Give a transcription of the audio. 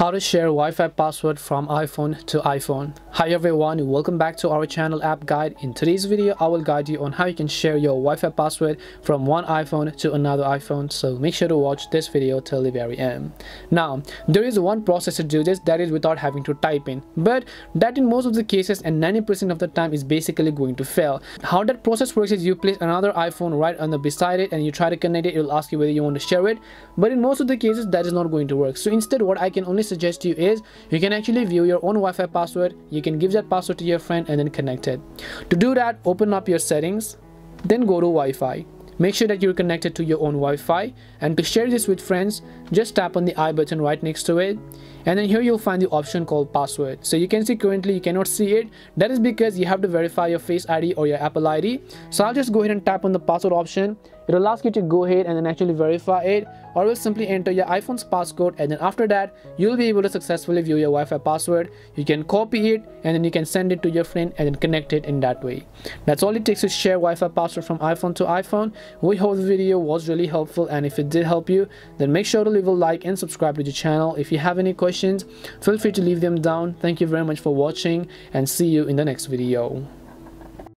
How to share Wi-Fi password from iPhone to iPhone. Hi everyone, welcome back to our channel App Guide. In today's video, I will guide you on how you can share your Wi-Fi password from one iPhone to another iPhone. So make sure to watch this video till the very end. Now, there is one process to do this, that is without having to type in. But that in most of the cases and 90% of the time is basically going to fail. How that process works is you place another iPhone right on the beside it and you try to connect it. It will ask you whether you want to share it. But in most of the cases, that is not going to work. So instead, what I can only suggest you is you can actually view your own Wi-Fi password. You can give that password to your friend and then connect it. To do that, open up your settings, then go to Wi-Fi. Make sure that you're connected to your own Wi-Fi, and to share this with friends, just tap on the I button right next to it, and then here you'll find the option called password. So you can see currently you cannot see it. That is because you have to verify your Face ID or your Apple ID. So I'll just go ahead and tap on the password option. It will ask you to go ahead and then actually verify it, or will simply enter your iPhone's passcode, and then after that you'll be able to successfully view your Wi-Fi password. You can copy it and then you can send it to your friend and then connect it in that way. That's all it takes to share Wi-Fi password from iPhone to iPhone. We hope the video was really helpful, and if it did help you, then make sure to leave a like and subscribe to the channel. If you have any questions, feel free to leave them down. Thank you very much for watching, and see you in the next video.